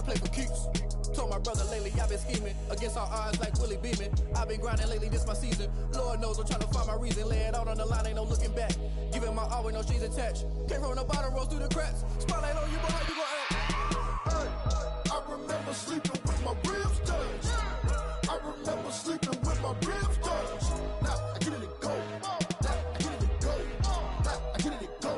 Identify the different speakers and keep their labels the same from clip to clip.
Speaker 1: I play for keeps. Told my brother lately I've been scheming against all odds like Willie Beeman. I've been grinding lately, this my season. Lord knows I'm trying to find my reason. Lay it out on the line, ain't no looking back. Giving my all with no strings attached. Came from the bottom, rose through the cracks. Spotlight on you, but how you gon' act?
Speaker 2: Hey, I remember sleeping with my ribs touched. I remember sleeping with my ribs touched. Now I get it go. Now I get it go. Now I get it go.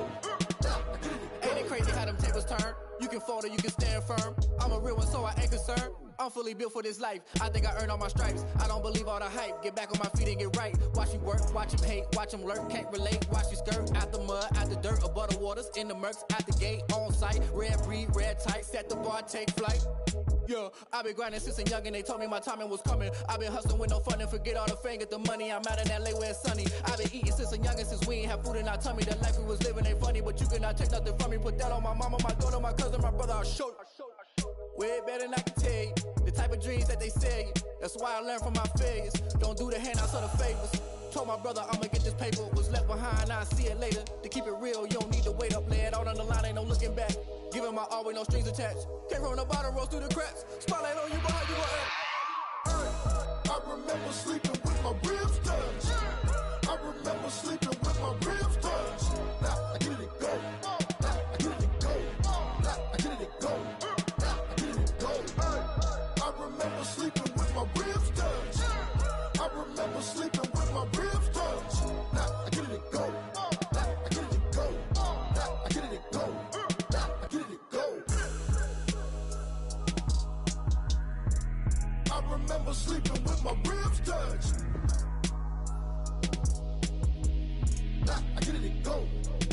Speaker 2: Now I get it go.
Speaker 1: Ain't it crazy how them tables turn? You can fold or you can stand firm. I'm a real one, so I ain't concerned. I'm fully built for this life. I think I earned all my stripes. I don't believe all the hype. Get back on my feet and get right. Watch you work, watch him hate, watch him lurk. Can't relate, watch you skirt. Out the mud, out the dirt, above the waters, in the murks, out the gate, on site. Red breed, red tight, set the bar, take flight. Yeah, I been grinding since a young and they told me my timing was coming. I been hustling with no fun and forget all the fame, get the money. I'm out in LA where it's sunny. I been eating since a young and since we ain't have food in our tummy. The life we was living ain't funny, but you cannot take nothing from me. Put that on my mama, my daughter, my cousin, my brother, I'll show you. Way better than I can tell you. The type of dreams that they sell you. That's why I learned from my failures. Don't do the handouts or the favors. Told my brother I'ma get this paper. Was left behind, I'll see it later. To keep it real, you don't need to wait up. Lay it out on the line, ain't no looking back. Giving my all with no strings attached. Came from the bottom, rose through the cracks. Spotlight on you, but how you gon' act?
Speaker 2: Hey, I remember sleeping with my ribs touched. I remember sleeping with my ribs touched. Now I get it go. Now I get it go. Now I get it go. Now I get it go. Hey, I remember sleeping with my ribs touched. I remember sleeping with my ribs touched. Now I get it go. Now I get it go. Now I get it go. Now I get it go. I remember sleeping with my ribs touched. Now I get it go.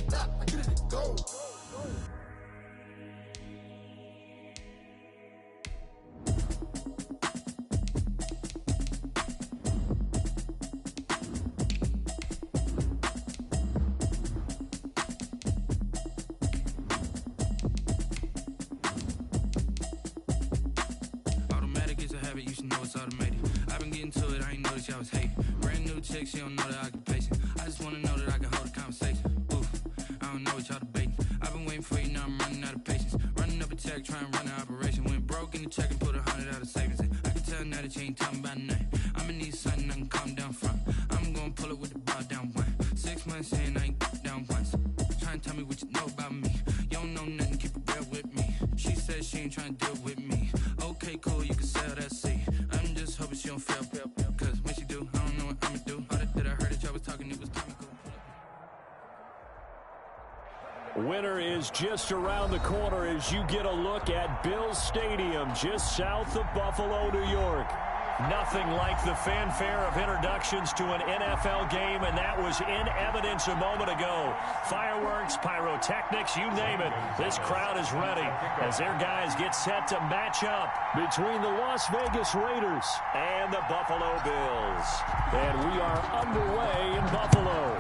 Speaker 2: Now I get it go.
Speaker 3: Automatic is a habit, you should know it's automated. I've been getting to it, I ain't noticed y'all was hating. Brand new chick, she don't know the occupation. I just wanna know that I can hold a conversation. Oof, I don't know what y'all debating. I've been waiting for you, now I'm running out of patience. Running up a check, trying to run an operation. Went broke in the check and put 100 out of savings in. I can tell now that you ain't talking about nothing. I'ma need something I can calm down from. I'm gonna pull it with the bar down one. 6 months in, I ain't down once. Trying to tell me what you know about me. You don't know nothing, keep it real with me. She said she ain't trying to deal with me. Okay, cool, you can sell that seat. I'm just hoping she don't fail, cause when she do, I don't know what I'ma do. All that I heard that y'all was talking, it was comical.
Speaker 4: Winter is just around the corner as you get a look at Bills Stadium, just south of Buffalo, New York. Nothing like the fanfare of introductions to an NFL game, and that was in evidence a moment ago. Fireworks, pyrotechnics, you name it. This crowd is ready as their guys get set to match up between the Las Vegas Raiders and the Buffalo Bills. And we are underway in Buffalo.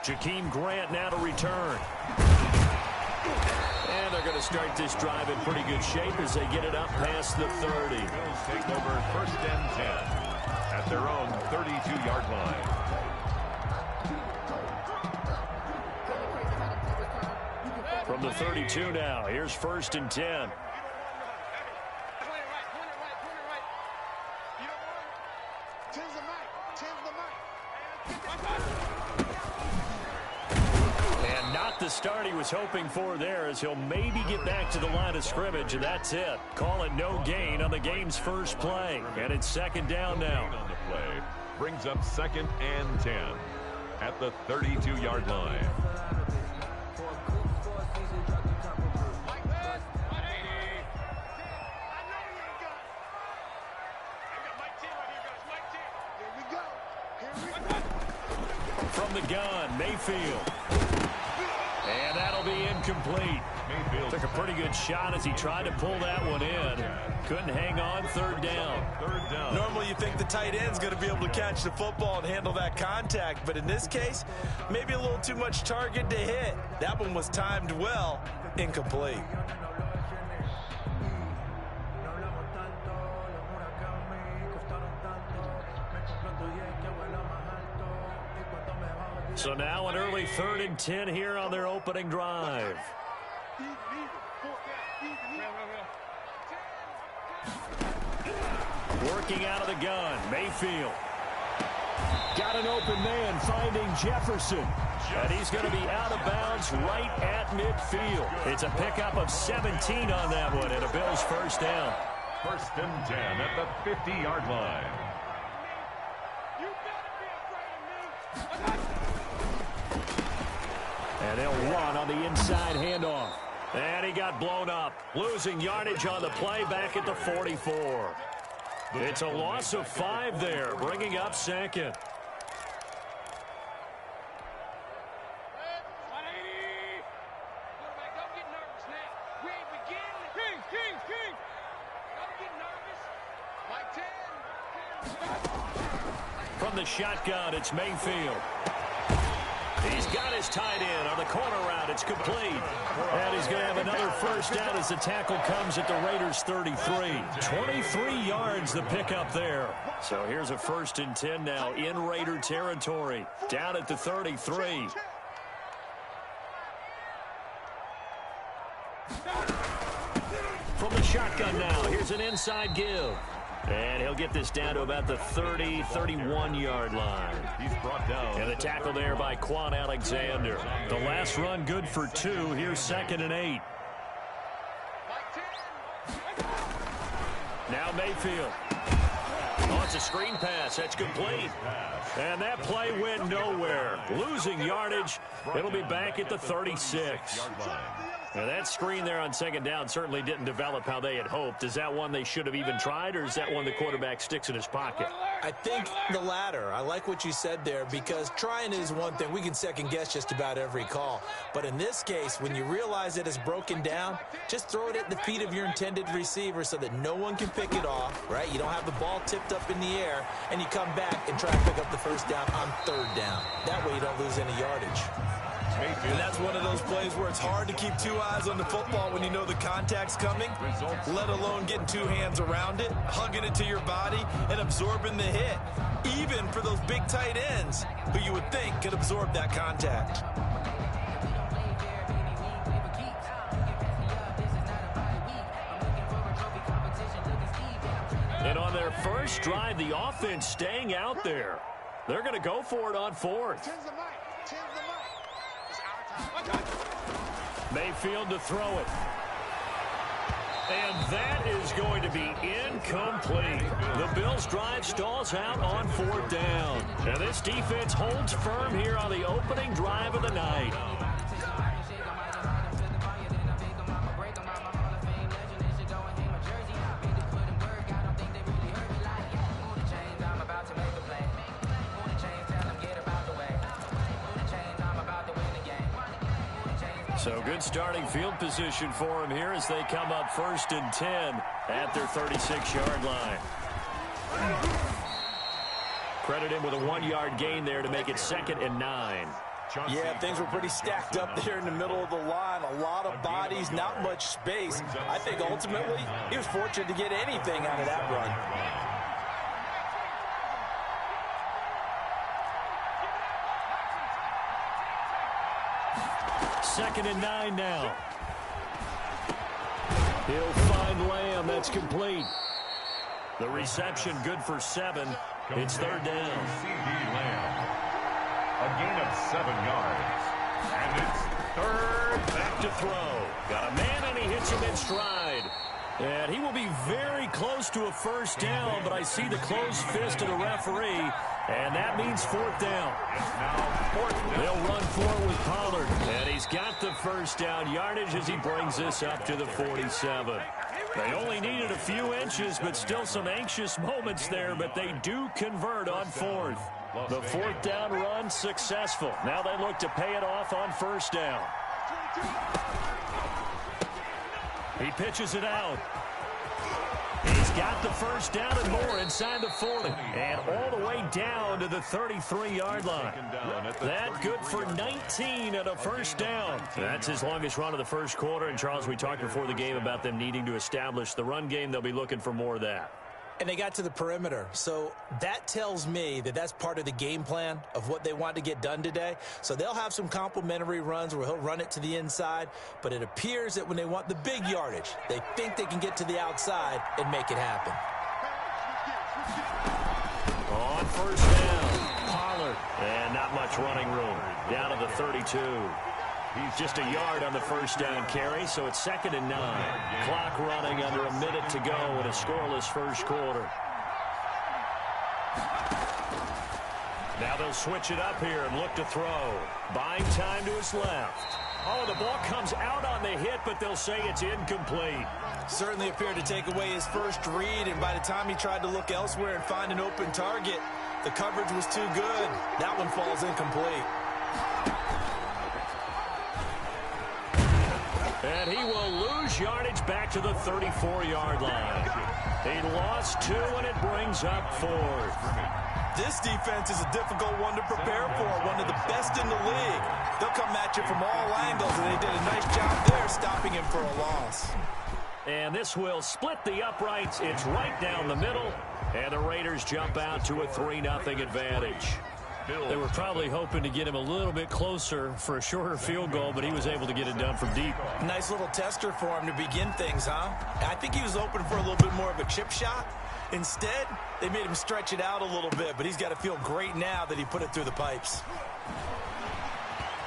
Speaker 4: Jakeem Grant now to return. And they're going to start this drive in pretty good shape as they get it up past the 30.
Speaker 5: Bills take over 1st and 10 at their own 32-yard line.
Speaker 4: From the 32 now, here's 1st and 10. And not the start he was hoping for there, as he'll maybe get back to the line of scrimmage, and that's it. Call it no gain on the game's first play. And it's 2nd down now.
Speaker 5: On the play brings up 2nd and 10 at the 32-yard line.
Speaker 4: From the gun, Mayfield. And that'll be incomplete.
Speaker 5: Mayfield
Speaker 4: took a pretty good shot as he tried to pull that one in. Couldn't hang on. 3rd down.
Speaker 6: Normally you think the tight end's going to be able to catch the football and handle that contact, but in this case, maybe a little too much target to hit. That one was timed well. Incomplete.
Speaker 4: So now an early 3rd and 10 here on their opening drive. Working out of the gun, Mayfield. Got an open man, finding Jefferson. And he's going to be out of bounds right at midfield. It's a pickup of 17 on that one, and a Bills first down.
Speaker 5: 1st and 10 at the 50-yard line.
Speaker 4: And they'll run on the inside handoff. And he got blown up. Losing yardage on the play back at the 44. It's a loss of 5 there, bringing up 2nd. From the shotgun, it's Mayfield. He's got his tight end on the corner route. It's complete. And he's going to have another first down as the tackle comes at the Raiders' 33. 23 yards the pickup there. So here's a 1st and 10 now in Raider territory. Down at the 33. From the shotgun now, here's an inside give. And he'll get this down to about the 30, 31-yard line.
Speaker 5: He's brought down.
Speaker 4: And the tackle there by Quan Alexander. The last run good for 2. Here's 2nd and 8. Now Mayfield. Oh, it's a screen pass. That's complete. And that play went nowhere. Losing yardage. It'll be back at the 36. Now, that screen there on 2nd down certainly didn't develop how they had hoped. Is that one they should have even tried, or is that one the quarterback sticks in his pocket?
Speaker 6: I think the latter. I like what you said there, because trying is one thing. We can second-guess just about every call. But in this case, when you realize that it's broken down, just throw it at the feet of your intended receiver so that no one can pick it off, right? You don't have the ball tipped up in the air, and you come back and try to pick up the first down on 3rd down. That way you don't lose any yardage.
Speaker 5: Mayfield.
Speaker 6: And that's one of those plays where it's hard to keep 2 eyes on the football when you know the contact's coming, let alone getting 2 hands around it, hugging it to your body, and absorbing the hit, even for those big tight ends who you would think could absorb that contact.
Speaker 4: And on their first drive, the offense staying out there. They're going to go for it on 4th. Mayfield to throw it. And that is going to be incomplete. The Bills' drive stalls out on 4th down. And this defense holds firm here on the opening drive of the night. So good starting field position for him here as they come up 1st and 10 at their 36-yard line. Credit him with a 1-yard gain there to make it 2nd and 9.
Speaker 6: Yeah, things were pretty stacked up there in the middle of the line. A lot of bodies, not much space. I think ultimately he was fortunate to get anything out of that run.
Speaker 4: 2nd and 9 now. He'll find Lamb. That's complete. The reception good for 7. It's 3rd down.
Speaker 5: C.D. Lamb. A gain of 7 yards. And it's 3rd.
Speaker 4: Back to throw. Got a man, and he hits him in stride. And he will be very close to a first down, but I see the closed fist of the referee, and that means 4th down. They'll run forward with Pollard, and he's got the first down yardage as he brings this up to the 47. They only needed a few inches, but still some anxious moments there, but they do convert on 4th. The 4th down run successful. Now they look to pay it off on 1st down. He pitches it out. He's got the first down and more inside the 40. And all the way down to the 33-yard line. That good for 19 at a first down. That's his longest run of the first quarter. And, Charles, we talked before the game about them needing to establish the run game. They'll be looking for more of that.
Speaker 6: And they got to the perimeter. So that tells me that that's part of the game plan of what they want to get done today. So they'll have some complementary runs where he'll run it to the inside. But it appears that when they want the big yardage, they think they can get to the outside and make it happen.
Speaker 4: On first down, Pollard. And not much running room. Down to the 32. He's just a yard on the first down carry, so it's 2nd and 9. Clock running under a minute to go in a scoreless first quarter. Now they'll switch it up here and look to throw. Buying time to his left. Oh, the ball comes out on the hit, but they'll say it's incomplete.
Speaker 6: Certainly appeared to take away his first read, and by the time he tried to look elsewhere and find an open target, the coverage was too good. That one falls incomplete.
Speaker 4: And he will lose yardage back to the 34-yard line. He lost 2, and it brings up 4th.
Speaker 6: This defense is a difficult one to prepare for, one of the best in the league. They'll come at you from all angles, and they did a nice job there stopping him for a loss.
Speaker 4: And this will split the uprights. It's right down the middle, and the Raiders jump out to a 3-0 advantage. They were probably hoping to get him a little bit closer for a shorter field goal, but he was able to get it done from deep.
Speaker 6: Nice little tester for him to begin things, huh? I think he was open for a little bit more of a chip shot. Instead, they made him stretch it out a little bit, but he's got to feel great now that he put it through the pipes.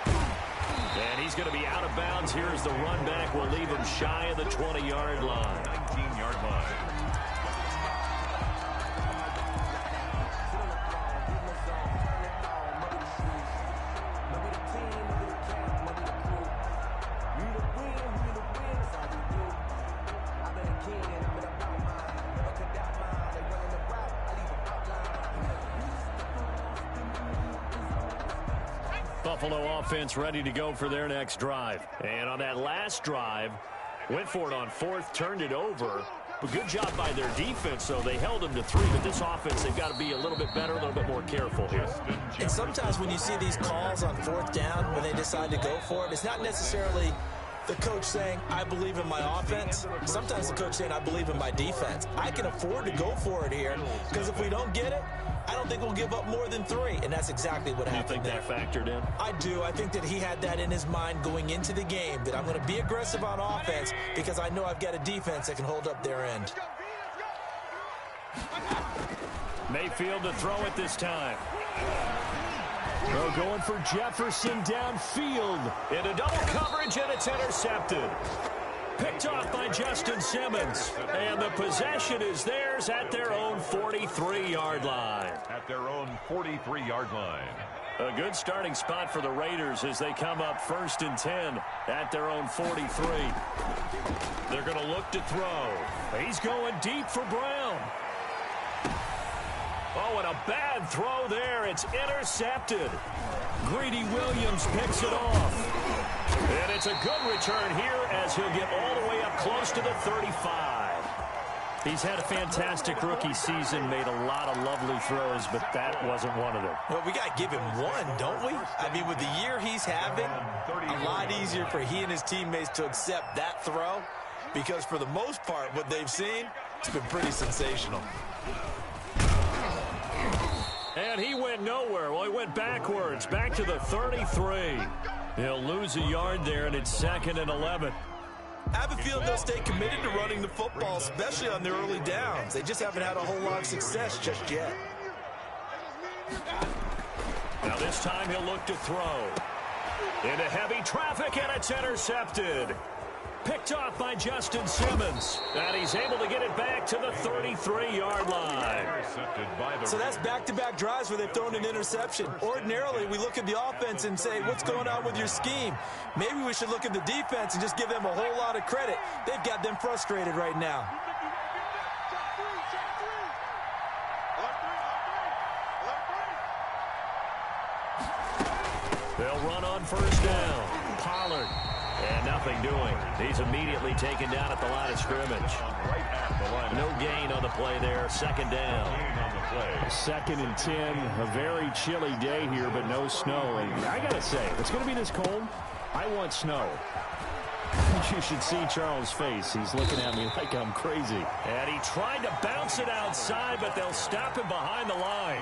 Speaker 4: And he's going to be out of bounds here as the run back will leave him shy of the 20-yard line.
Speaker 5: 19-yard line.
Speaker 4: Buffalo offense ready to go for their next drive. And on that last drive, went for it on 4th, turned it over. But good job by their defense, so they held them to 3. But this offense, they've got to be a little bit better, a little bit more careful here.
Speaker 6: And sometimes when you see these calls on 4th down, when they decide to go for it, it's not necessarily the coach saying, I believe in my offense. Sometimes the coach saying, I believe in my defense. I can afford to go for it here, because if we don't get it, I don't think we'll give up more than 3, and that's exactly what happened there.
Speaker 4: You think that factored in?
Speaker 6: I do. I think that he had that in his mind going into the game, that I'm going to be aggressive on offense because I know I've got a defense that can hold up their end.
Speaker 4: Mayfield to throw it this time. Throw going for Jefferson downfield. Into double coverage, and it's intercepted. Picked off by Justin Simmons. And the possession is theirs at their own 43-yard line.
Speaker 5: At their own 43-yard line.
Speaker 4: A good starting spot for the Raiders as they come up 1st and 10 at their own 43. They're going to look to throw. He's going deep for Brown. Oh, and a bad throw there. It's intercepted. Greedy Williams picks it off. And it's a good return here as he'll get all the way up close to the 35. He's had a fantastic rookie season, made a lot of lovely throws, but that wasn't one of them.
Speaker 6: Well, we got to give him one, don't we? I mean, with the year he's having, a lot easier for he and his teammates to accept that throw because for the most part, what they've seen, it's been pretty sensational.
Speaker 4: And he went nowhere. Well, he went backwards, back to the 33. He'll lose a yard there, and it's 2nd and 11.
Speaker 6: I have a feeling they'll stay committed to running the football, especially on their early downs. They just haven't had a whole lot of success just yet.
Speaker 4: Now this time he'll look to throw. Into heavy traffic, and it's intercepted. Picked off by Justin Simmons. And he's able to get it back to the 33-yard line.
Speaker 6: So that's back-to-back drives where they've thrown an interception. Ordinarily, we look at the offense and say, what's going on with your scheme? Maybe we should look at the defense and just give them a whole lot of credit. They've got them frustrated right now.
Speaker 4: They'll run on first down. Pollard. And nothing doing. He's immediately taken down at the line of scrimmage. No gain on the play there. 2nd down. 2nd and 10. A very chilly day here, but no snow. And I got to say, if it's going to be this cold, I want snow. You should see Charles' face. He's looking at me like I'm crazy. And he tried to bounce it outside, but they'll stop him behind the line.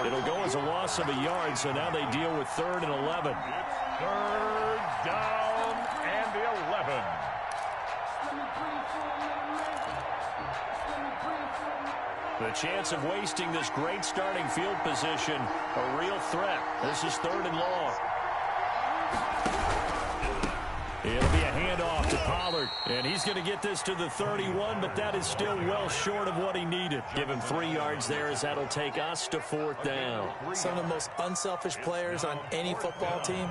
Speaker 4: It'll go as a loss of a yard, so now they deal with 3rd and 11.
Speaker 5: Third down and 11.
Speaker 4: The chance of wasting this great starting field position, a real threat. This is 3rd and long. It'll be a handoff to Pollard, and he's going to get this to the 31, but that is still well short of what he needed. Give him 3 yards there as that'll take us to 4th down.
Speaker 6: Some of the most unselfish players on any football team,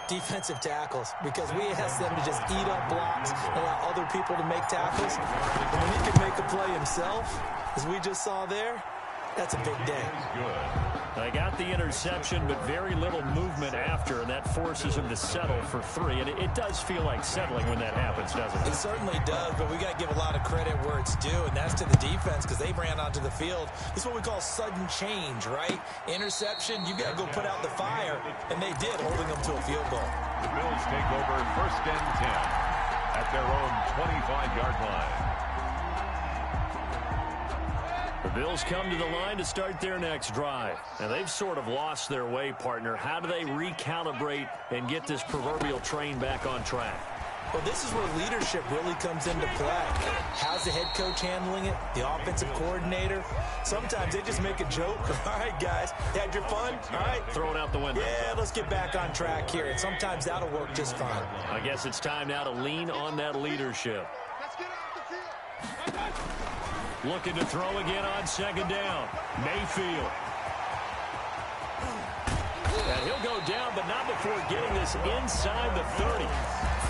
Speaker 6: defensive tackles, because we ask them to just eat up blocks and allow other people to make tackles. And when he can make a play himself, as we just saw there, that's a big day.
Speaker 4: They got the interception, but very little movement after, and that forces him to settle for 3. And it does feel like settling when that happens, doesn't it?
Speaker 6: It certainly does, but we got to give a lot of credit where it's due, and that's to the defense because they ran onto the field. This is what we call sudden change, right? Interception, you got to go put out the fire, and they did, holding them to a field goal.
Speaker 5: The Bills take over 1st and 10 at their own 25-yard line.
Speaker 4: The Bills come to the line to start their next drive. And they've sort of lost their way, partner. How do they recalibrate and get this proverbial train back on track?
Speaker 6: Well, this is where leadership really comes into play. How's the head coach handling it? The offensive coordinator? Sometimes they just make a joke. All right, guys, had your fun? All right.
Speaker 4: Throw it out the window.
Speaker 6: Yeah, let's get back on track here. And sometimes that'll work just fine.
Speaker 4: I guess it's time now to lean on that leadership. Looking to throw again on 2nd down. Mayfield. And he'll go down, but not before getting this inside the 30.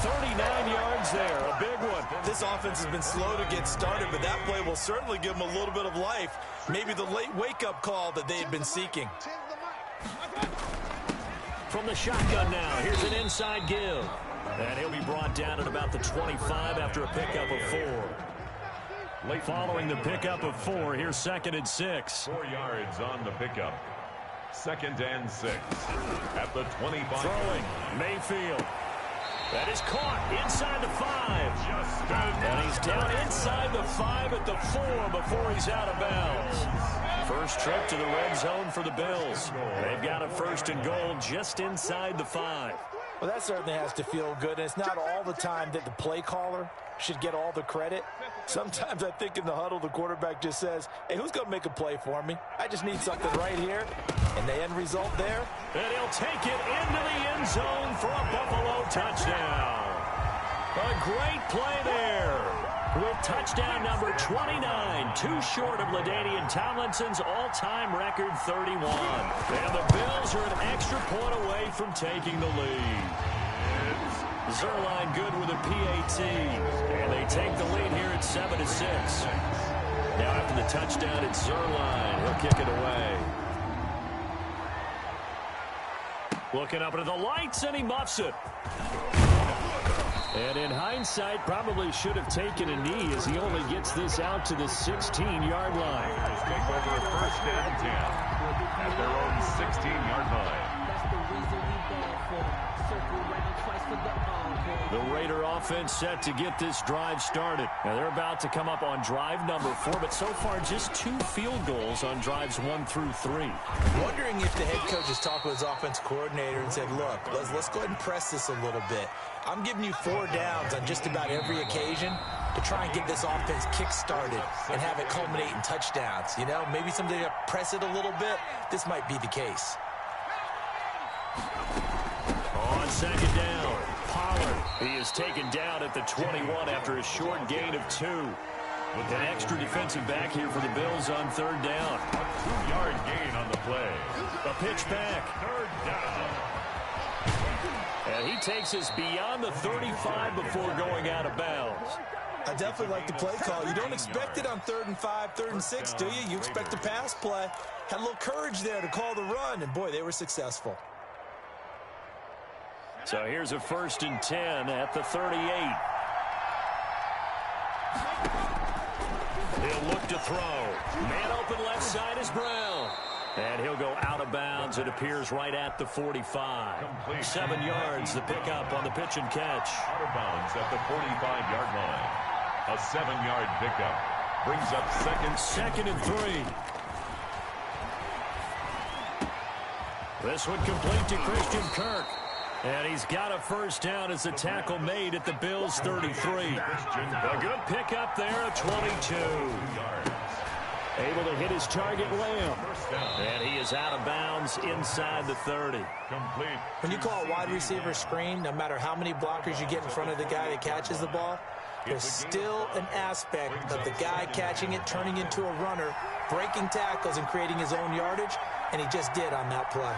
Speaker 4: 39 yards there, a big one.
Speaker 6: This offense has been slow to get started, but that play will certainly give them a little bit of life. Maybe the late wake-up call that they had been seeking.
Speaker 4: From the shotgun now, here's an inside give. And he'll be brought down at about the 25 after a pickup of 4. Following the pickup of 4, here's 2nd and 6.
Speaker 5: 4 yards on the pickup. 2nd and 6 at the 25.
Speaker 4: Throwing, Mayfield. That is caught inside the 5. And he's down inside the 5 at the 4 before he's out of bounds. First trip to the red zone for the Bills. They've got a 1st and goal just inside the 5.
Speaker 6: Well, that certainly has to feel good. And it's not all the time that the play caller should get all the credit. Sometimes I think in the huddle, the quarterback just says, hey, who's going to make a play for me? I just need something right here. And the end result there.
Speaker 4: And he'll take it into the end zone for a Buffalo touchdown. A great play there. With touchdown number 29, too short of LaDainian Tomlinson's all-time record 31. And the Bills are an extra point away from taking the lead. Zerline good with a PAT. And they take the lead here at 7-6. Now after the touchdown, it's Zerline. He'll kick it away. Looking up into the lights, and he muffs it. And in hindsight, probably should have taken a knee as he only gets this out to the 16-yard line.
Speaker 5: Take over 1st and 10 at their own 16-yard line.
Speaker 4: The Raider offense set to get this drive started. Now they're about to come up on drive number 4, but so far just 2 field goals on drives 1 through 3.
Speaker 6: Wondering if the head coach has talked with his offense coordinator and said, look, let's go ahead and press this a little bit. I'm giving you 4 downs on just about every occasion to try and get this offense kick-started and have it culminate in touchdowns. You know, maybe something to press it a little bit. This might be the case.
Speaker 4: On 2nd down, Pollard. He is taken down at the 21 after a short gain of 2. With an extra defensive back here for the Bills on 3rd down.
Speaker 5: A 2-yard gain on the play.
Speaker 4: A pitch back.
Speaker 5: 3rd down.
Speaker 4: And he takes us beyond the 35 before going out of bounds.
Speaker 6: I definitely like the play call. You don't expect it on 3rd and 5, 3rd and 6, do you? You expect a pass play. Had a little courage there to call the run, and boy, they were successful.
Speaker 4: So here's a 1st and 10 at the 38. He'll look to throw. Man open left side is Brown. And he'll go out of bounds. It appears right at the 45. 7 yards, the pickup on the pitch and catch.
Speaker 5: Out of bounds at the 45-yard line. A 7-yard pickup brings up second and 3. This one complete to Christian Kirk. And he's got a first down as the tackle made at the Bills' 33. A good pickup there at 22. Able to hit his target, Lamb. And he is out of bounds inside the 30.
Speaker 6: When you call a wide receiver screen, no matter how many blockers you get in front of the guy that catches the ball, there's still an aspect of the guy catching it, turning into a runner, breaking tackles and creating his own yardage, and he just did on that play.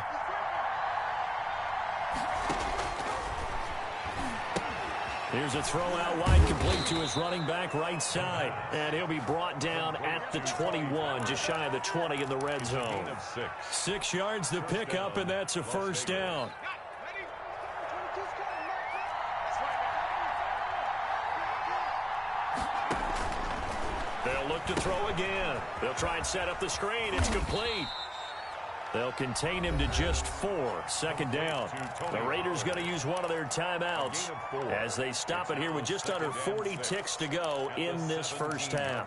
Speaker 4: Here's a throw out wide, complete to his running back right side. And he'll be brought down at the 21, just shy of the 20 in the red zone. 6 yards the pickup, and that's a first down. They'll look to throw again. They'll try and set up the screen. It's complete. They'll contain him to just 4. Second down. The Raiders going to use one of their timeouts as they stop it here with just under 40 ticks to go in this first half.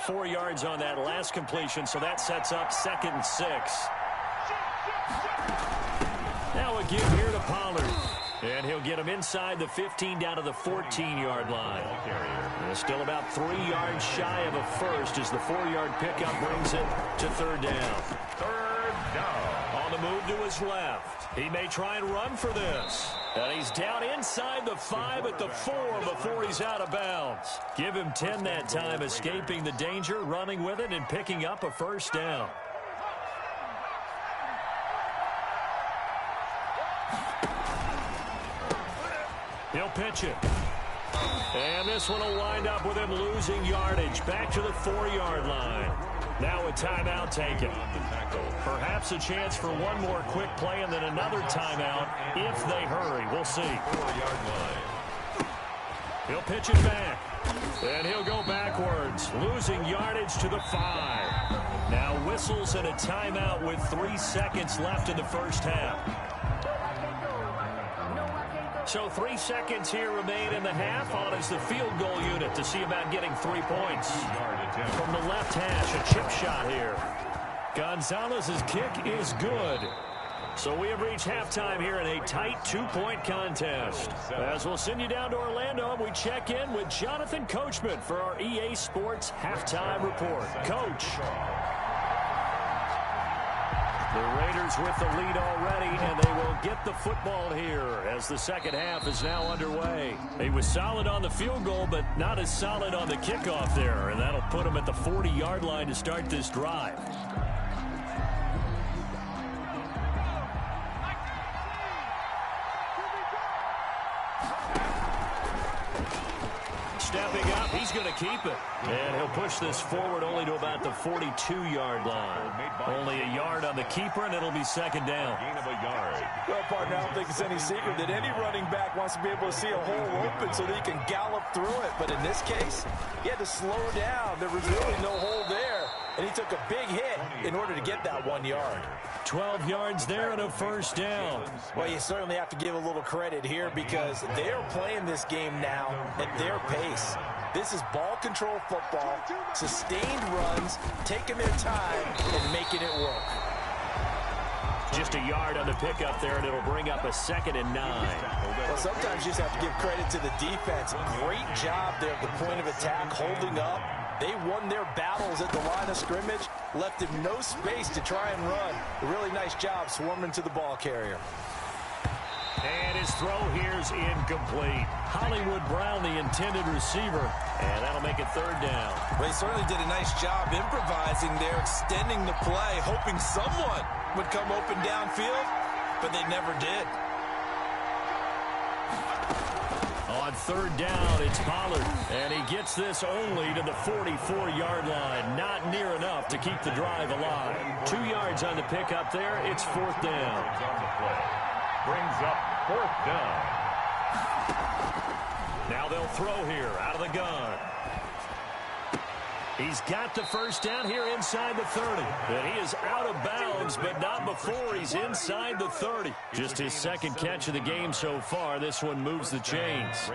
Speaker 4: 4 yards on that last completion, so that sets up 2nd and 6. Now a give here to Pollard. And he'll get him inside the 15 down to the 14-yard line. And still about 3 yards shy of a first as the 4-yard pickup brings it to 3rd down.
Speaker 5: 3rd down.
Speaker 4: On the move to his left. He may try and run for this. And he's down inside the 5 at the 4 before he's out of bounds. Give him 10 that time, escaping the danger, running with it, and picking up a first down. He'll pitch it. And this one will wind up with him losing yardage. Back to the 4-yard line. Now a timeout taken. Perhaps a chance for one more quick play and then another timeout if they hurry. We'll see.
Speaker 5: 4-yard line.
Speaker 4: He'll pitch it back. And he'll go backwards. Losing yardage to the 5. Now whistles and a timeout with 3 seconds left in the first half. So 3 seconds here remain in the half. On is the field goal unit to see about getting 3 points. From the left hash, a chip shot here. Gonzalez's kick is good. So we have reached halftime here in a tight 2-point contest. As we'll send you down to Orlando, we check in with Jonathan Coachman for our EA Sports Halftime Report. Coach. The Raiders with the lead already, and they will get the football here as the second half is now underway. He was solid on the field goal, but not as solid on the kickoff there, and that'll put him at the 40-yard line to start this drive. Stepping up, he's going to keep it. And he'll push this forward only to about the 42-yard line. Only a yard on the keeper, and it'll be second down.
Speaker 5: Gain of a yard.
Speaker 6: Well, partner, I don't think it's any secret that any running back wants to be able to see a hole open so that he can gallop through it. But in this case, he had to slow down. There was really no hole there, and he took a big hit in order to get that 1 yard.
Speaker 4: 12 yards there and a first down.
Speaker 6: Well, you certainly have to give a little credit here because they're playing this game now at their pace. This is ball control football, sustained runs, taking their time and making it work.
Speaker 4: Just a yard on the pickup there, and it'll bring up a 2nd and 9.
Speaker 6: Well, sometimes you just have to give credit to the defense. Great job there at the point of attack, holding up. They won their battles at the line of scrimmage, left him no space to try and run. A really nice job swarming to the ball carrier.
Speaker 4: And his throw here's incomplete. Hollywood Brown, the intended receiver, and that'll make it 3rd down.
Speaker 6: Well, he certainly did a nice job improvising there, extending the play, hoping someone would come open downfield, but they never did.
Speaker 4: On 3rd down, it's Pollard, and he gets this only to the 44-yard line. Not near enough to keep the drive alive. 2 yards on the pickup there. It's 4th down.
Speaker 5: Brings up 4th down. Now they'll throw here out of the gun. He's got the first down here inside the 30. And he is out of bounds, but not before he's inside the 30. Just his second catch of the game so far. This one moves the chains.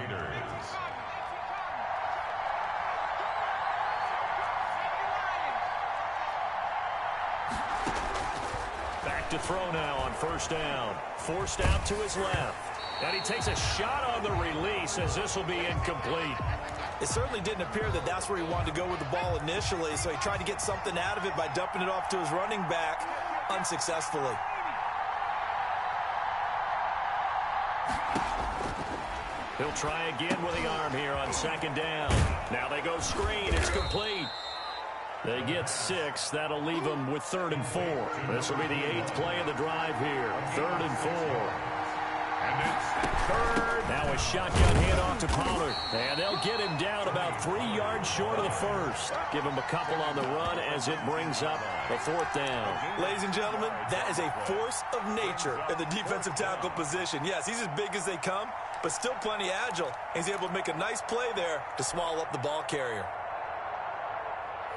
Speaker 5: Back to throw now on first down. Forced out to his left. And he takes a shot on the release as this will be incomplete.
Speaker 6: It certainly didn't appear that that's where he wanted to go with the ball initially, so he tried to get something out of it by dumping it off to his running back unsuccessfully.
Speaker 5: He'll try again with the arm here on second down. Now they go screen. It's complete. They get 6. That'll leave them with 3rd and 4. This will be the 8th play of the drive here. 3rd and 4. Now a shotgun handoff to Pollard. And they'll get him down about 3 yards short of the first. Give him a couple on the run as it brings up the 4th down.
Speaker 6: Ladies and gentlemen, that is a force of nature in the defensive tackle position. Yes, he's as big as they come, but still plenty agile. He's able to make a nice play there to swallow up the ball carrier.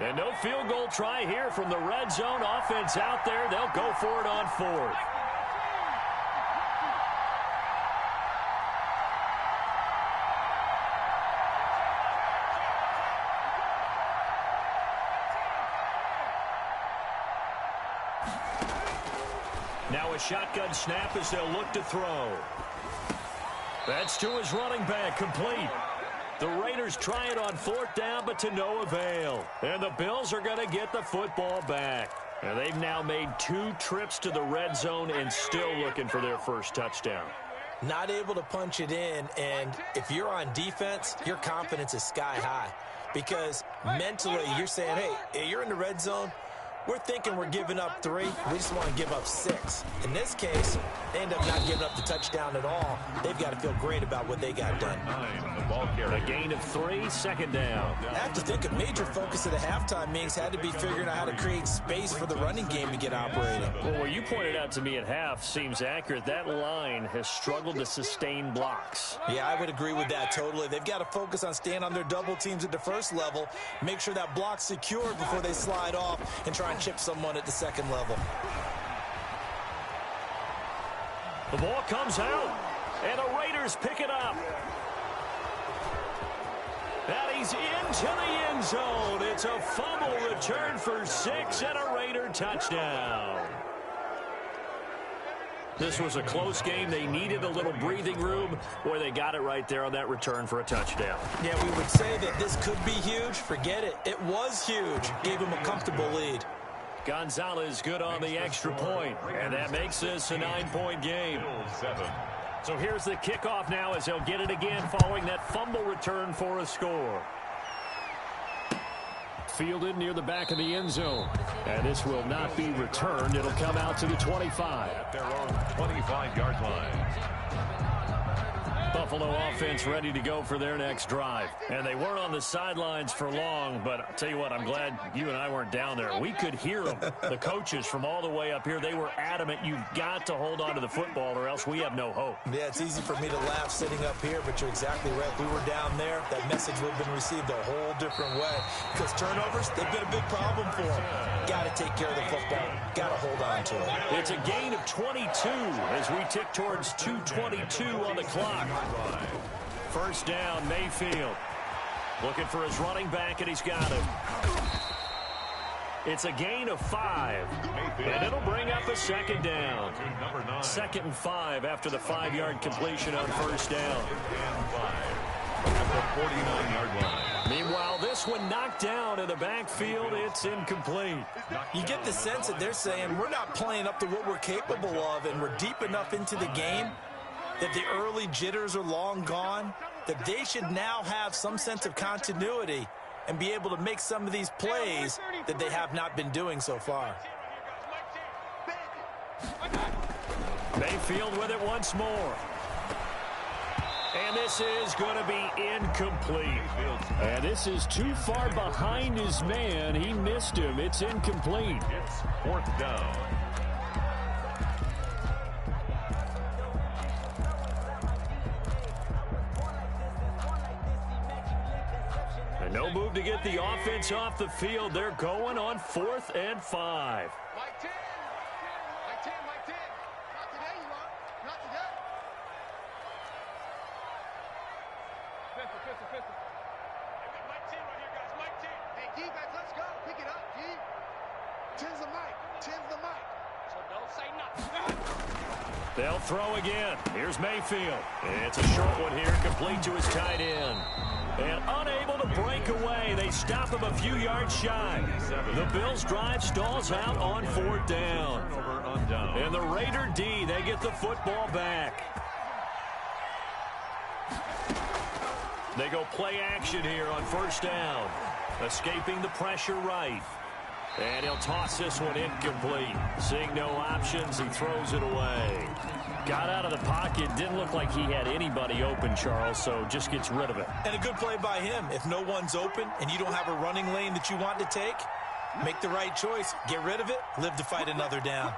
Speaker 5: And no field goal try here from the red zone offense out there. They'll go for it on 4th. Now a shotgun snap as they'll look to throw. That's to his running back, complete. The Raiders try it on 4th down, but to no avail. And the Bills are going to get the football back. And they've now made 2 trips to the red zone and still looking for their first touchdown.
Speaker 6: Not able to punch it in, and if you're on defense, your confidence is sky high. Because mentally, you're saying, hey, you're in the red zone. We're thinking we're giving up 3. We just want to give up 6. In this case, they end up not giving up the touchdown at all. They've got to feel great about what they got done.
Speaker 5: A gain of 3, second down.
Speaker 6: I have to think a major focus of the halftime meetings had to be figuring out how to create space for the running game to get operating.
Speaker 5: Well, what you pointed out to me at half seems accurate. That line has struggled to sustain blocks.
Speaker 6: Yeah, I would agree with that totally. They've got to focus on staying on their double teams at the first level, make sure that block's secured before they slide off and try and chip someone at the second level.
Speaker 5: The ball comes out, and the Raiders pick it up. And he's into the end zone. It's a fumble return for 6 and a Raider touchdown. This was a close game. They needed a little breathing room. Boy, they got it right there on that return for a touchdown.
Speaker 6: Yeah, we would say that this could be huge. Forget it. It was huge. Gave him a comfortable lead.
Speaker 5: Gonzalez good on the extra point, and that makes this a 9-point game. So here's the kickoff now as they'll get it again following that fumble return for a score. Fielded near the back of the end zone, and this will not be returned. It'll come out to the 25.
Speaker 7: At their own 25-yard line.
Speaker 5: Buffalo offense ready to go for their next drive. And they weren't on the sidelines for long, but I'll tell you what, I'm glad you and I weren't down there. We could hear them. The coaches from all the way up here, they were adamant, you've got to hold on to the football or else we have no hope.
Speaker 6: Yeah, it's easy for me to laugh sitting up here, but you're exactly right. If we were down there, that message would have been received a whole different way. Because turnovers, they've been a big problem for them. Got to take care of the football. Got to hold on to it.
Speaker 5: It's a gain of 22 as we tick towards 2:22 on the clock. First down, Mayfield. Looking for his running back, and he's got it. It's a gain of 5, and it'll bring up a second down. 2nd and 5 after the 5-yard completion on first down.
Speaker 7: At the 49-yard line.
Speaker 5: Meanwhile, this one knocked down in the backfield. It's incomplete.
Speaker 6: You get the sense that they're saying we're not playing up to what we're capable of, and we're deep enough into the game that the early jitters are long gone, that they should now have some sense of continuity and be able to make some of these plays that they have not been doing so far.
Speaker 5: Mayfield with it once more. And this is going to be incomplete. And this is too far behind his man. He missed him. It's incomplete.
Speaker 7: It's 4th down.
Speaker 5: They'll move to get the offense off the field. They're going on 4th and 5.
Speaker 2: Mike 10. Mike 10. Mike 10. Not today, you are. Not today. Pistol. Mike 10 right here, guys. Mike 10. Hey, defense, let's go. Pick it up, G. 10's the mic. 10's the mic. So don't say nothing.
Speaker 5: They'll throw again. Here's Mayfield. It's a short one here, complete to his tight end. And unable to break away. They stop him a few yards shy. The Bills' drive stalls out on 4th down. And the Raider D, they get the football back. They go play action here on 1st down. Escaping the pressure right. And he'll toss this one incomplete. Seeing no options, he throws it away.
Speaker 4: Got out of the pocket. Didn't look like he had anybody open, Charles, so just gets rid of it.
Speaker 6: And a good play by him. If no one's open and you don't have a running lane that you want to take, make the right choice. Get rid of it. Live to fight another down.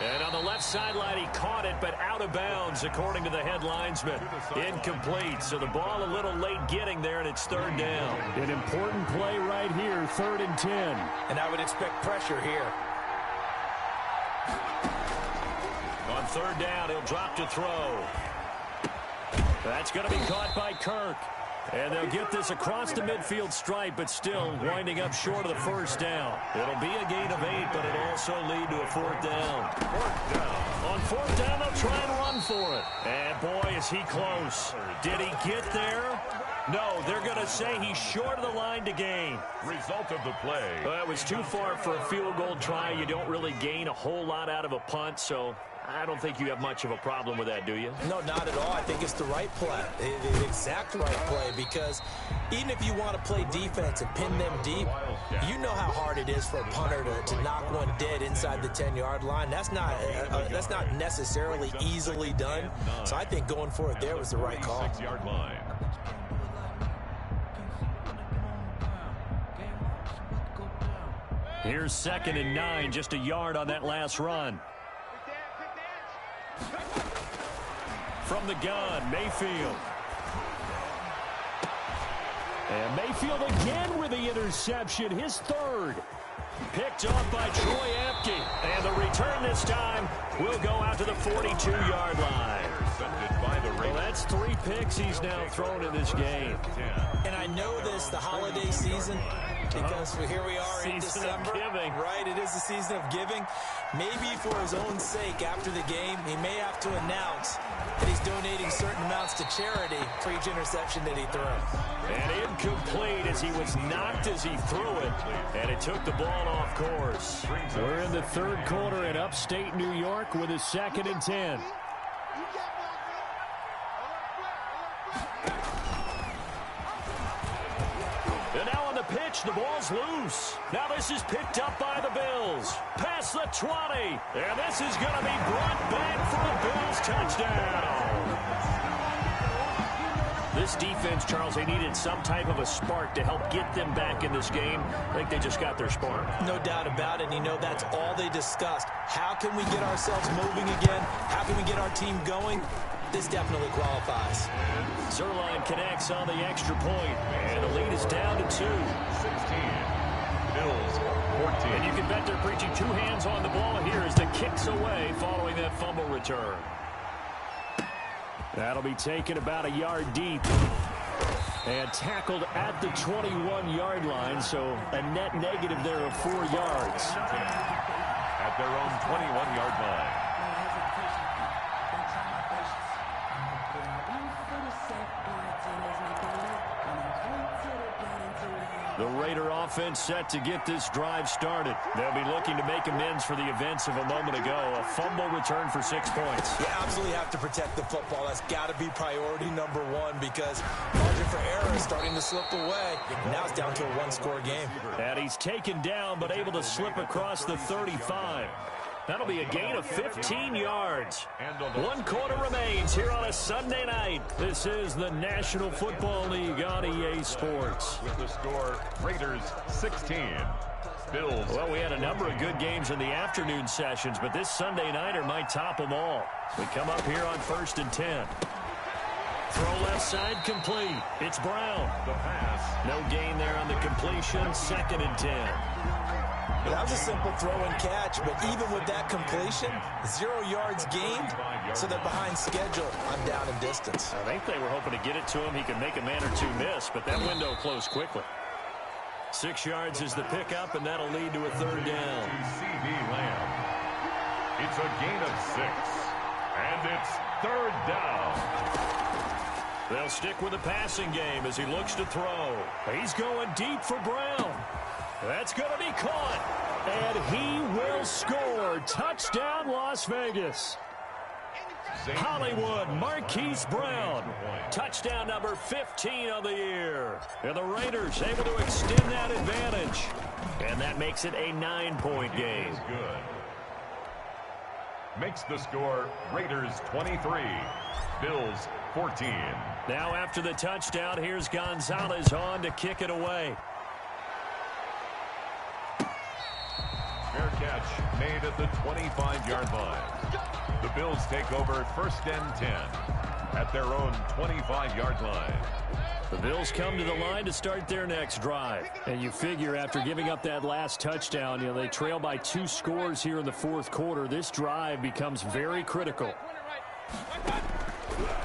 Speaker 5: And on the left sideline, he caught it, but out of bounds, according to the head linesman. Incomplete, so the ball a little late getting there, and it's 3rd down.
Speaker 4: An important play right here, 3rd and 10.
Speaker 6: And I would expect pressure here.
Speaker 5: On 3rd down, he'll drop to throw. That's going to be caught by Kirk. And they'll get this across the midfield stripe, but still winding up short of the 1st down. It'll be a gain of 8, but it'll also lead to a 4th down. 4th down. On 4th down, they'll try and run for it. And boy, is he close. Did he get there? No, they're going to say he's short of the line to gain.
Speaker 7: Result of the play.
Speaker 5: Well, it was too far for a field goal try. You don't really gain a whole lot out of a punt, so I don't think you have much of a problem with that, do you?
Speaker 6: No, not at all. I think it's the right play, the exact right play, because even if you want to play defense and pin them deep, you know how hard it is for a punter to knock one dead inside the 10-yard line. That's not necessarily easily done. So I think going for it there was the right call.
Speaker 7: 6-yard line.
Speaker 4: Here's 2nd and 9, just a yard on that last run.
Speaker 5: From the gun, Mayfield.
Speaker 4: And Mayfield again with the interception, his 3rd.
Speaker 5: Picked off by Troy Apke. And the return this time will go out to the 42-yard line. Well, that's 3 picks he's now thrown in this game.
Speaker 6: And I know this, the holiday season, because here we are in December. Right, it is the season of giving. Maybe for his own sake, after the game, he may have to announce that he's donating certain amounts to charity for each interception that he threw.
Speaker 5: And incomplete as he was knocked as he threw it, and it took the ball off course.
Speaker 4: We're in the 3rd quarter in upstate New York with a 2nd and 10.
Speaker 5: And now on the pitch, the ball's loose. Now this is picked up by the Bills. Past the 20. And this is going to be brought back for a Bills touchdown. This defense, Charles, they needed some type of a spark to help get them back in this game. I think they just got their spark.
Speaker 6: No doubt about it. You know, that's all they discussed. How can we get ourselves moving again? How can we get our team going? This definitely qualifies.
Speaker 5: Zerline connects on the extra point, and the lead is down to 2.
Speaker 7: 16. Bills 14.
Speaker 5: And you can bet they're preaching 2 hands on the ball here as the kick's away following that fumble return.
Speaker 4: That'll be taken about a yard deep and tackled at the 21-yard line, so a net negative there of 4 yards.
Speaker 7: At their own 21-yard line.
Speaker 5: The Raider offense set to get this drive started. They'll be looking to make amends for the events of a moment ago. A fumble return for 6 points.
Speaker 6: You absolutely have to protect the football. That's got to be priority number 1 because margin for error is starting to slip away. Now it's down to a 1-score game.
Speaker 5: And he's taken down but able to slip across the 35.
Speaker 4: That'll be a gain of 15 yards. 1 quarter remains here on a Sunday night. This is the National Football League on EA Sports.
Speaker 7: With the score, Raiders 16. Bills.
Speaker 4: Well, we had a number of good games in the afternoon sessions, but this Sunday nighter might top them all. We come up here on 1st and 10. Throw left side complete. It's Brown.
Speaker 7: The pass.
Speaker 4: No gain there on the completion. 2nd and 10.
Speaker 6: That was a simple throw and catch, but even with that completion, 0 yards gained, so they're behind schedule on down and distance.
Speaker 4: I think they were hoping to get it to him. He could make a man or two miss, but that window closed quickly. 6 yards is the pickup, and that'll lead to a 3rd down.
Speaker 7: C.D. Lamb. It's a gain of 6, and it's 3rd down.
Speaker 4: They'll stick with the passing game as he looks to throw. He's going deep for Brown. That's going to be caught, and he will score. Touchdown, Las Vegas. Hollywood Marquise Brown. Touchdown number 15 of the year. And the Raiders able to extend that advantage. And that makes it a 9-point game.
Speaker 7: Good. Makes the score Raiders 23, Bills 14.
Speaker 4: Now after the touchdown, here's Gonzalez on to kick it away.
Speaker 7: Fair catch made at the 25-yard line. The Bills take over 1st and 10 at their own 25-yard line.
Speaker 4: The Bills come to the line to start their next drive. And you figure after giving up that last touchdown, they trail by 2 scores here in the 4th quarter. This drive becomes very critical.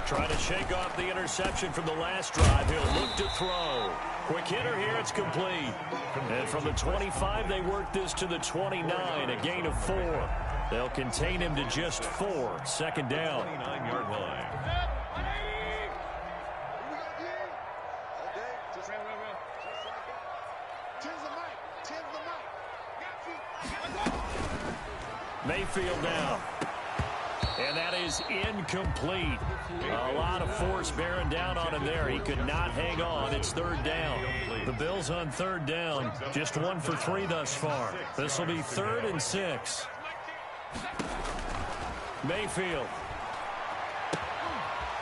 Speaker 4: Trying to shake off the interception from the last drive. He'll look to throw. Quick hitter here. It's complete. And from the 25, they work this to the 29, a gain of 4. They'll contain him to just 4. 2nd down.
Speaker 7: 29-yard line.
Speaker 4: Mayfield down. And that is incomplete. A lot of force bearing down on him there. He could not hang on. It's 3rd down. The Bills on 3rd down. Just 1 for 3 thus far. This will be 3rd and 6. Mayfield.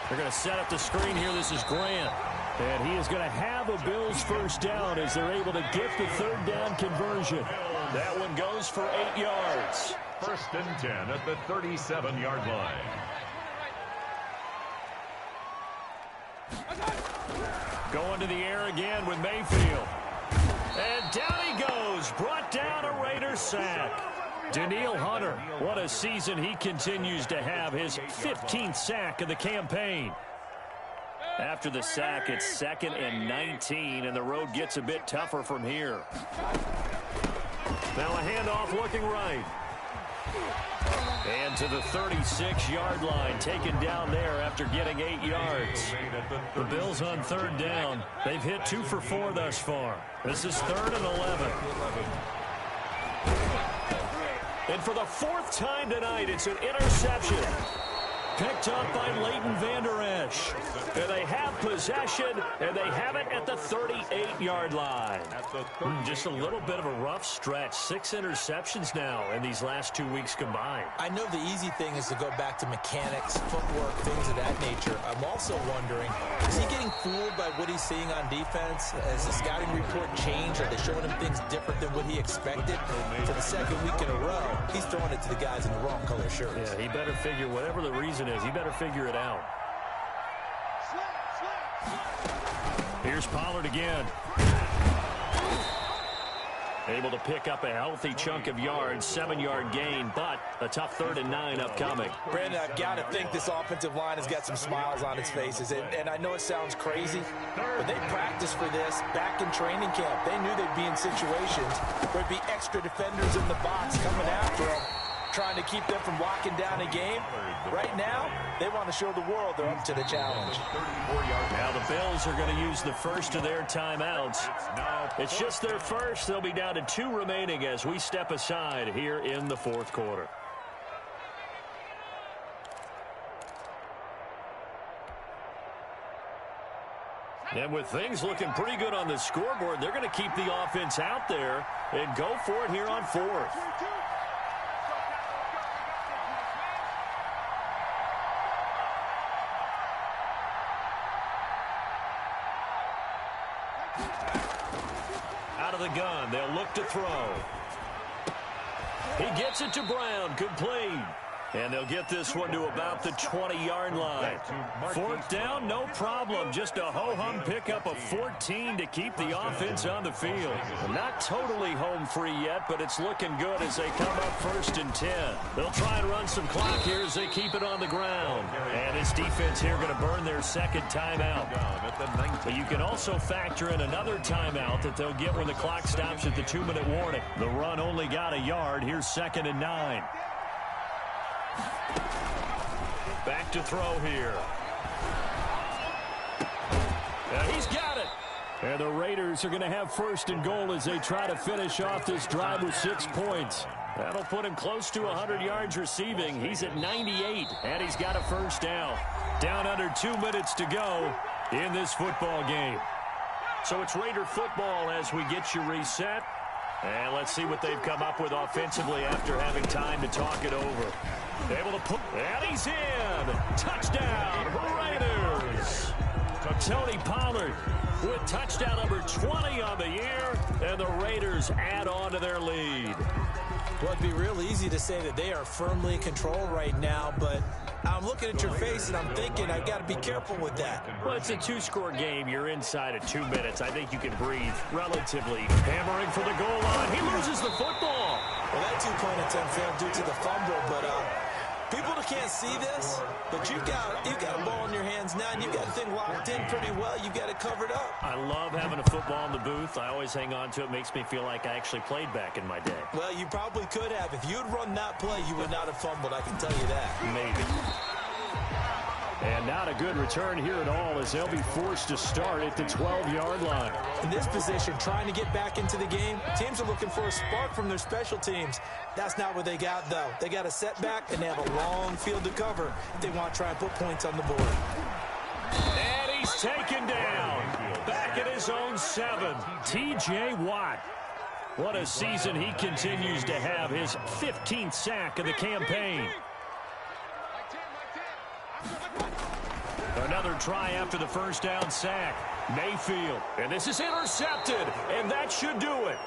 Speaker 4: They're going to set up the screen here. This is Grant. And he is going to have a Bills 1st down as they're able to get the 3rd down conversion. That one goes for 8 yards.
Speaker 7: 1st and 10 at the 37-yard line.
Speaker 4: Going to the air again with Mayfield. And down he goes. Brought down a Raider sack. Danielle Hunter, what a season he continues to have. His 15th sack of the campaign. After the sack, it's 2nd and 19, and the road gets a bit tougher from here. Now a handoff looking right. And to the 36-yard line, taken down there after getting 8 yards. The Bills on 3rd down. They've hit 2 for 4 thus far. This is 3rd and 11. And for the 4th time tonight, it's an interception. Picked up by Leighton Vander Esch. And they have possession, and they have it at the 38-yard line. Just a little bit of a rough stretch. 6 interceptions now in these last 2 weeks combined.
Speaker 6: I know the easy thing is to go back to mechanics, footwork, things of that nature. I'm also wondering, is he getting fooled by what he's seeing on defense? Has the scouting report changed? Are they showing him things different than what he expected? For the 2nd week in a row, he's throwing it to the guys in the wrong color shirts.
Speaker 4: Yeah, he better figure, whatever the reason is, he better figure it out. Here's Pollard again. Able to pick up a healthy chunk of yards, 7-yard gain, but a tough 3rd and 9 upcoming.
Speaker 6: Brandon, I've got to think this offensive line has got some smiles on its faces, and I know it sounds crazy, but they practiced for this back in training camp. They knew they'd be in situations where there'd be extra defenders in the box coming after them, trying to keep them from locking down a game. Right now, they want to show the world they're up to the challenge.
Speaker 4: Now the Bills are going to use the first of their timeouts. It's just their first. They'll be down to 2 remaining as we step aside here in the 4th quarter. And with things looking pretty good on the scoreboard, they're going to keep the offense out there and go for it here on 4th.
Speaker 5: out of the gun. They'll look to throw. He gets it to Brown, complete. And they'll get this one to about the 20-yard line. Fourth down, no problem. Just a ho-hum pickup of 14 to keep the offense on the field. Not totally home free yet, but it's looking good as they come up 1st and 10. They'll try and run some clock here as they keep it on the ground. And this defense here going to burn their second timeout. But you can also factor in another timeout that they'll get when the clock stops at the 2-minute warning. The run only got a yard. Here's 2nd and 9. Back to throw here. He's got it. And the Raiders are going to have 1st and goal as they try to finish off this drive with 6 points. That'll put him close to 100 yards receiving. He's at 98, and he's got a 1st down. Down under 2 minutes to go in this football game. So it's Raider football as we get you reset. And let's see what they've come up with offensively after having time to talk it over. Able to put, and he's in. Touchdown, Raiders. Tony Pollard with touchdown number 20 on the year, and the Raiders add on to their lead.
Speaker 6: Well, it'd be real easy to say that they are firmly in control right now, but I'm looking at your face and I'm thinking I've got to be careful with that.
Speaker 5: Well, it's a 2-score game. You're inside of 2 minutes. I think you can breathe relatively. Hammering for the goal line. He loses the football.
Speaker 6: Well, that 2-point attempt failed due to the fumble, but people can't see this, but you've got a ball in your hands now, and you've got the thing locked in pretty well. You've got it covered up.
Speaker 5: I love having a football in the booth. I always hang on to it. Makes me feel like I actually played back in my day.
Speaker 6: Well, you probably could have. If you had run that play, you would not have fumbled, I can tell you that.
Speaker 5: Maybe.
Speaker 4: And not a good return here at all as they'll be forced to start at the 12-yard line.
Speaker 6: In this position, trying to get back into the game, teams are looking for a spark from their special teams. That's not what they got, though. They got a setback, and they have a long field to cover if they want to try and put points on the board.
Speaker 5: And he's taken down. Back at his own 7.
Speaker 4: T.J. Watt. What a season he continues to have. His 15th sack of the campaign.
Speaker 5: Another try after the 1st down sack. Mayfield. And this is intercepted. And that should do it.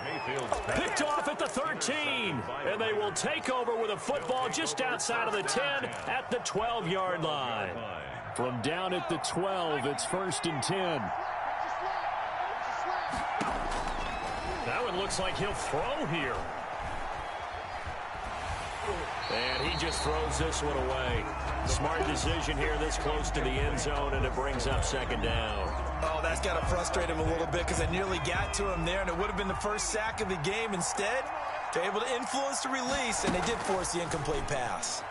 Speaker 5: Picked off at the 13. And they will take over with a football just outside of the 10 at the 12-yard line.
Speaker 4: From down at the 12, it's 1st and 10.
Speaker 5: That one looks like he'll throw here. And he just throws this one away. Smart decision here this close to the end zone, and it brings up 2nd down.
Speaker 6: Oh, that's got to frustrate him a little bit because I nearly got to him there, and it would have been the first sack of the game. Instead, they're able to influence the release, and they did force the incomplete pass.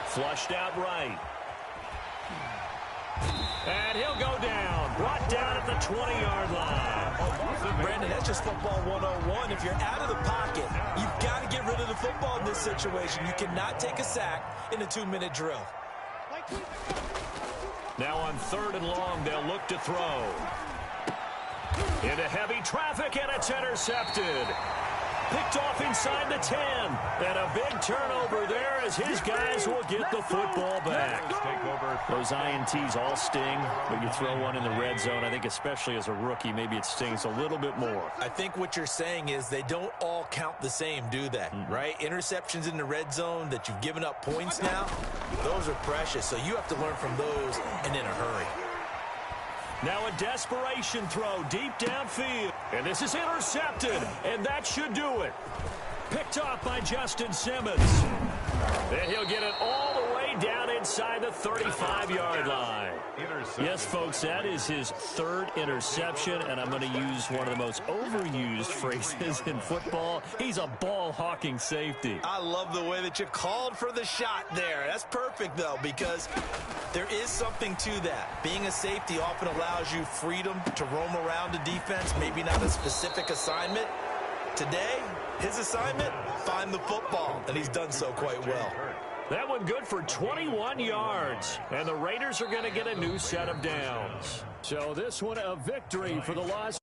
Speaker 5: Flushed out right. And he'll go down. Brought down at the 20-yard line.
Speaker 6: Brandon, that's just football 101. If you're out of the pocket, you've got to get rid of the football in this situation. You cannot take a sack in a 2-minute drill.
Speaker 5: Now on 3rd and long, they'll look to throw. Into heavy traffic, and it's intercepted. Picked off inside the 10. And a big turnover there as his guys will get the football back.
Speaker 4: Those INTs all sting, but you throw one in the red zone. I think especially as a rookie, maybe it stings a little bit more.
Speaker 6: I think what you're saying is they don't all count the same, do they? Right? Interceptions in the red zone that you've given up points now, those are precious. So you have to learn from those and in a hurry.
Speaker 5: Now a desperation throw deep downfield. And this is intercepted, and that should do it. Picked off by Justin Simmons. And he'll get it all the way down inside the 35-yard line.
Speaker 4: Yes, folks, that is his 3rd interception, and I'm going to use one of the most overused phrases in football. He's a ball-hawking safety.
Speaker 6: I love the way that you called for the shot there. That's perfect, though, because there is something to that. Being a safety often allows you freedom to roam around a defense, maybe not a specific assignment. Today, his assignment, find the football, and he's done so quite well.
Speaker 5: That one good for 21 yards, and the Raiders are going to get a new set of downs.
Speaker 4: So this one a victory for the Las